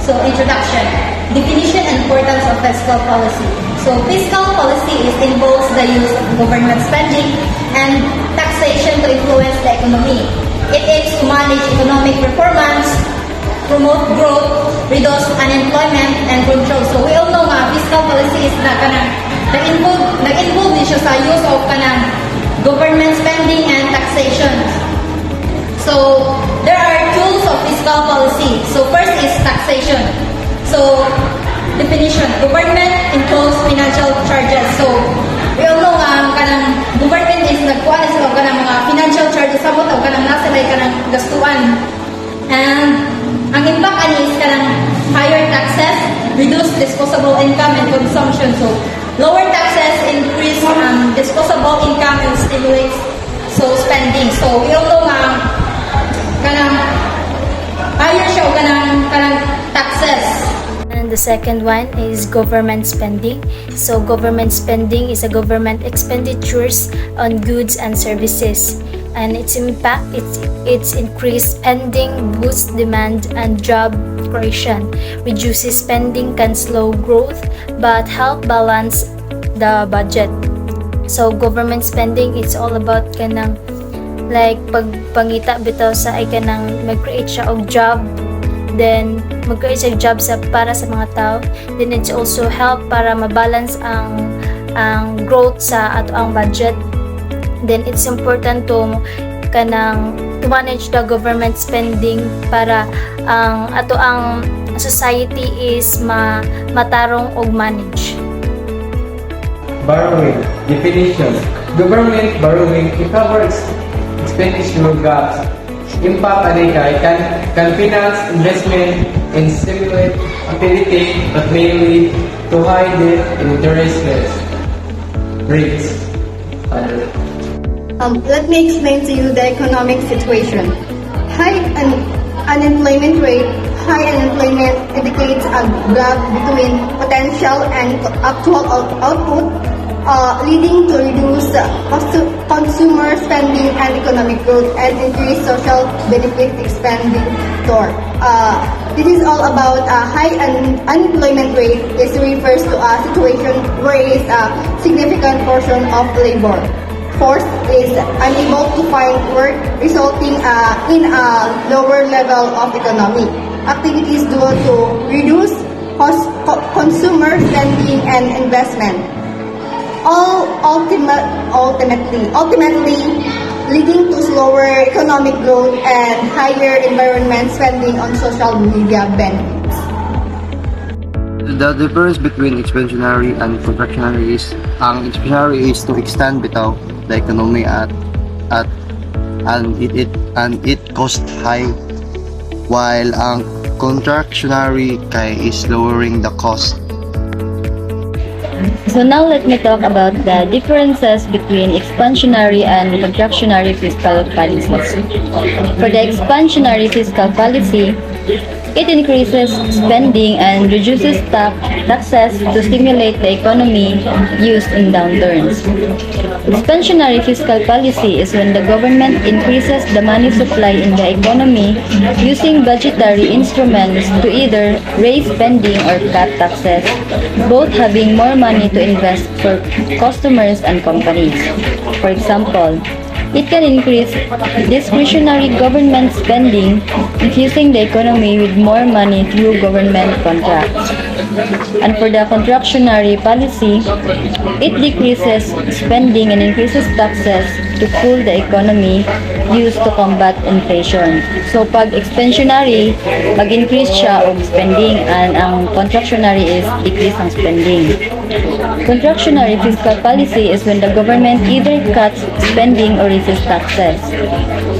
So, introduction. Definition and importance of fiscal policy. So, fiscal policy involves the use of government spending and taxation to influence the economy. It aims to manage economic performance, promote growth, reduce unemployment, and control. So, we all know nga, fiscal policy is na kanang nag-involve din siya sa use of kanang government spending and taxation. So, there are tools of fiscal policy. So, first is taxation. So, definition, government impose financial charges. So, we all know nga, kanang government is nagkuha na sila kanang mga financial charges sa o kanang nasa lay kanang gastuan. And, ang impact ani is kanang higher taxes, reduce disposable income and consumption. So, lower taxes increase disposable income and stimulates spending. So, we all know nga, kanang higher siya o kanang taxes. And the second one is government spending. So government spending is a government expenditures on goods and services. And its impact, it's increased spending, boosts demand and job creation. Reduces spending can slow growth but help balance the budget. So government spending, it's all about kanang like pagpangita bitaw sa ay kanang mag-create siya og job, then mag-create siya job para sa mga tao, then it's also help para mabalance ang growth sa ato ang budget. Then it's important to manage the government spending para ang ato ang society is matarong og manage. Borrowing. Definition. Government borrowing covers expenditure gaps. Impact can finance investment and stimulate activity but may lead to high debt and interest rates. Let me explain to you the economic situation. High unemployment rate. High unemployment indicates a gap between potential and actual output, leading to reduced consumer spending and economic growth and increased social benefit expenditure. This is all about high unemployment rate. This refers to a situation where is a significant portion of labor force is unable to find work, resulting in a lower level of economy. Activities due to reduce consumer spending and investment. Ultimately leading to slower economic growth and higher environment spending on social media benefits. The difference between expansionary and contractionary is, ang expansionary is to extend bitaw the economy and it cost high, while ang contractionary is lowering the cost. So now let me talk about the differences between expansionary and contractionary fiscal policies. For the expansionary fiscal policy, it increases spending and reduces taxes to stimulate the economy used in downturns. Expansionary fiscal policy is when the government increases the money supply in the economy using budgetary instruments to either raise spending or cut taxes, both having more money to invest for customers and companies. For example, it can increase discretionary government spending, infusing the economy with more money through government contracts. And for the contractionary policy, it decreases spending and increases taxes to cool the economy used to combat inflation. So pag expansionary, mag-increase siya of spending, and ang contractionary is decrease ang spending. Contractionary fiscal policy is when the government either cuts spending or raises taxes.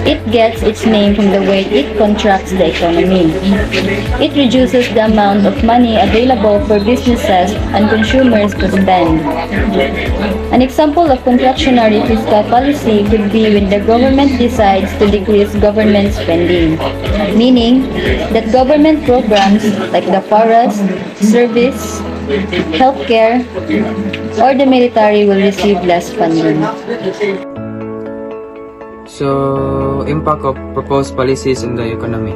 It gets its name from the way it contracts the economy. It reduces the amount of money available for businesses and consumers to spend. An example of contractionary fiscal policy could be when the government decides to decrease government spending, meaning that government programs like the forest, service, healthcare, or the military will receive less funding. So, impact of proposed policies on the economy.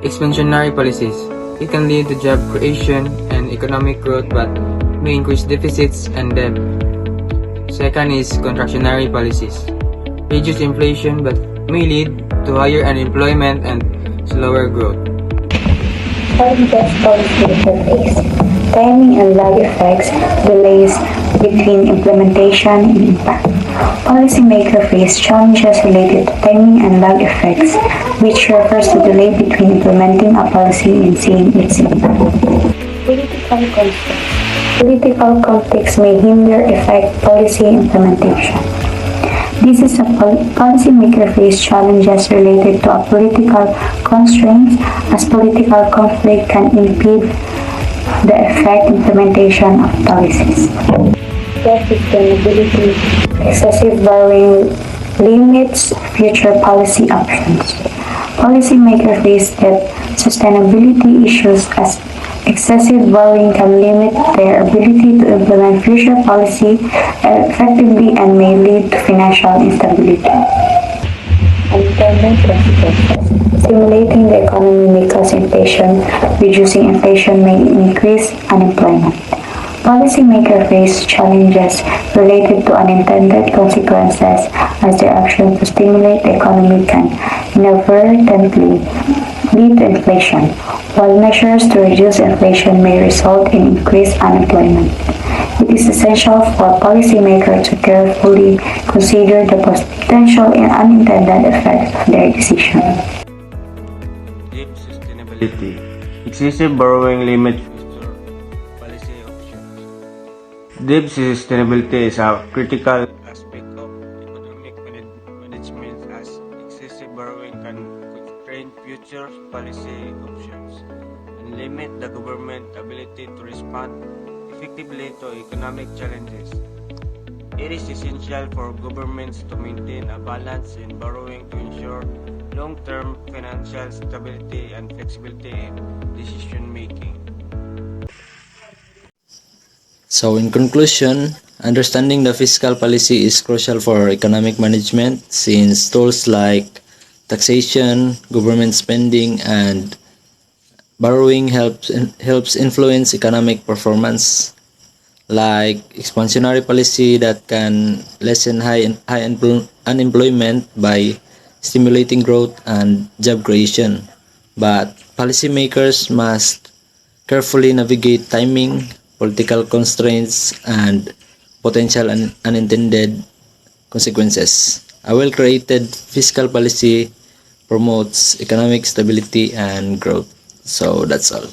Expansionary policies. It can lead to job creation and economic growth but may increase deficits and debt. Second is contractionary policies. Reduce inflation but may lead to higher unemployment and slower growth. Foreign-based policy effects, timing and lag effects, delays between implementation and impact. Policymakers face challenges related to timing and lag effects, which refers to delay between implementing a policy and seeing its impact. Political conflicts. Political conflicts may hinder effect policy implementation. This is a policymaker face challenges related to a political constraints, as political conflict can impede the effect implementation of policies. Debt sustainability, excessive borrowing limits future policy options. Policymakers face debt sustainability issues as excessive borrowing can limit their ability to implement future policy effectively and may lead to financial instability. Unemployment consequences. Stimulating the economy may cause inflation. Reducing inflation may increase unemployment. Policymakers face challenges related to unintended consequences as their actions to stimulate the economy can inadvertently lead to inflation, while measures to reduce inflation may result in increased unemployment. It is essential for policymakers to carefully consider the potential and unintended effects of their decisions. Deep sustainability. Excessive borrowing limit future policy options. Deep sustainability is a critical aspect of economic management as excessive borrowing can constrain future policy options and limit the government's ability to respond effectively to economic challenges. It is essential for governments to maintain a balance in borrowing to ensure long-term financial stability and flexibility in decision-making. So in conclusion, understanding the fiscal policy is crucial for economic management since tools like taxation, government spending, and borrowing helps influence economic performance, like expansionary policy that can lessen high unemployment by stimulating growth and job creation. But policymakers must carefully navigate timing, political constraints, and potential unintended consequences. A well-created fiscal policy promotes economic stability and growth. So that's all.